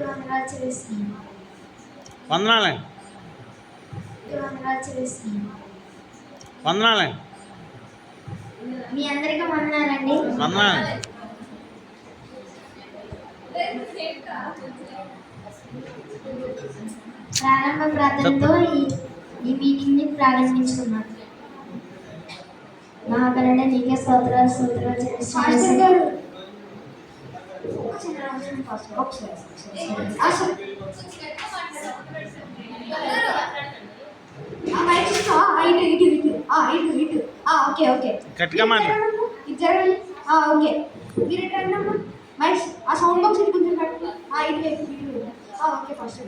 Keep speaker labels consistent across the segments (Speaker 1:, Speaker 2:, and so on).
Speaker 1: వందనాలు చెల్లిస్తున్నాను.
Speaker 2: వందనాలండి.
Speaker 1: వందనాలు చెల్లిస్తున్నాను.
Speaker 2: వందనాలండి.
Speaker 1: మీ అందరికీ వందనాలండి.
Speaker 2: వందనాలు.
Speaker 1: ప్రారంభ ప్రార్థనతో ఈ మీటింగ్ ని ప్రారంభించుకున్నాను. మహాగణుడ నీకే స్తోత్రాలు చెల్లిస్తున్నాను.
Speaker 2: గట్టిగా మాట్లాడు.
Speaker 1: ఓకే మీరు ఆ సౌండ్ బాక్స్ ఇటు కొంచెం కట్టు. ఓకే ఫస్ట్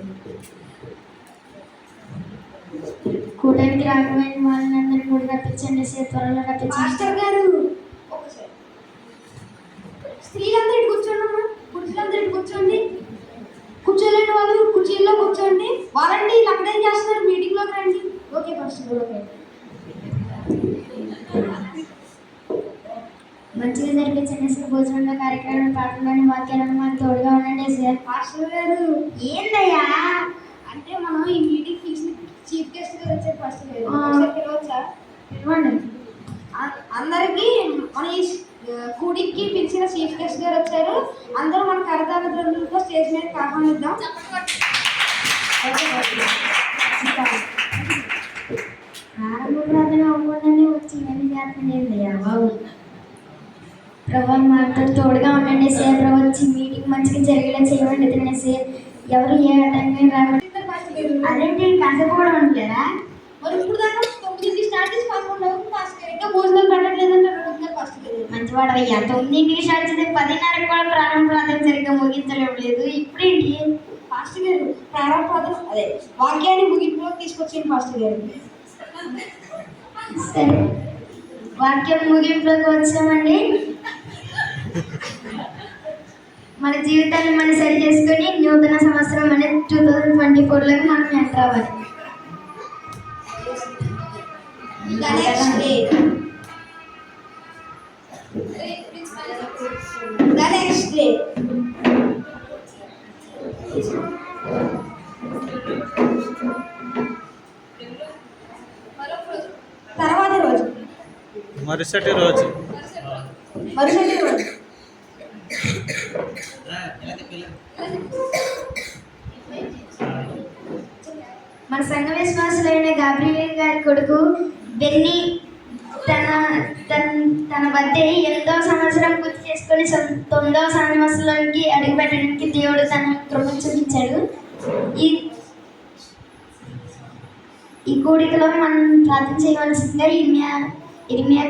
Speaker 1: కూటానికి రాకపోయిన వాళ్ళందరినీ కూడా రప్పించండి. త్వరలో రప్పించండి. మాస్టర్ గారు స్త్రీలందరూ ఇటు కూర్చోండి. పురుషులందరూ ఇటు కూర్చోండి. కూర్చోలేని వాళ్ళు కుర్చీల్లో కూర్చోండి. వాలంటీర్లు అక్కడ ఏం చేస్తున్నారు? మీటింగ్లోకి రండి. Okay first okay. మంచిగా జరిపించండి సార్. భోజనంలో కార్యక్రమం పాటలోని వాక్యాలను మాకు తోడుగా ఉండండి సార్. మాస్టర్ గారు ఏందయ్యా అంటే మనం ఈ మీటింగ్ పిలిచిన చీఫ్ గెస్ట్ గారు వచ్చారు. ఫస్ట్ పిలవచ్చా? పిలవండి. అందరికీ మన ఈ కూడికి పిలిచిన చీఫ్ గెస్ట్ గారు వచ్చారు. అందరూ మన కరతాల ధ్వనులతో స్టేజ్ మీద ఆహ్వానిద్దాం. ప్రారంభ ప్రార్థన అవ్వకుండానే వచ్చిందని చేస్తుందయ్యా బాబు. ప్రభు మాతో తోడుగా ఉండండి సార్. ప్రభు వచ్చి మీటింగ్ మంచిగా జరిగేలా చేయండి తినే సార్. ఎవరు ఏ ఆటంకం రావండి. అదేంటి కాసేపు కూడా ఉండలేదా? మరి ఇప్పుడు దాకా 9కి స్టార్ట్ చేసి 11 ఫాస్ట్ ఇంకా భోజనాలు పెట్టట్లేదంటే ఫస్ట్ మంచివాడు అయ్యా. 9కి స్టార్ట్ చేసి 10:30 కూడా ప్రారంభ ప్రార్థన సరిగ్గా ముగించలేదు. ఇప్పుడేంటి ఫాస్ట్ గారు ప్రారంభ ప్రార్థన అదే వాక్యాన్ని ముగింపులోకి తీసుకొచ్చింది ఫాస్ట్ గారు. సరే వాక్యం ముగింపులోకి వచ్చామండి. మన జీవితాన్ని మనం సరి చేసుకొని నూతన సంవత్సరం అనేది 2024లోకి మనం ఎంటర్ అవ్వాలి. తర్వాత రోజు
Speaker 2: మరుసటి రోజు
Speaker 1: మన సంఘ విశ్వాసులైన గాబ్రియల్ గారి కొడుకు బెన్నీ తన బర్త్డే 8వ సంవత్సరం పూర్తి చేసుకొని 9వ సంవత్సరంలోకి అడుగుపెట్టడానికి దేవుడు తన కృప చూపించాడు. ఈ కూడికలో మనం ప్రార్థన చేయవలసిందిగా ఇర్మియా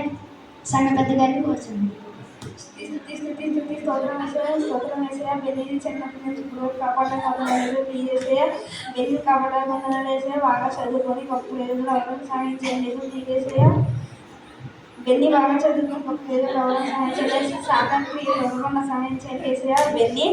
Speaker 1: సంఘ పెద్ద గారిని కోరుచున్నాం. బాగా చదువుకొని గొప్ప ఏదో సాయం చేయండి. బెన్నీ బాగా చదువుకొని గొప్ప ఏదో సాయం చేయాలి. సాధారణ సహాయం చేయండి. బెన్నీ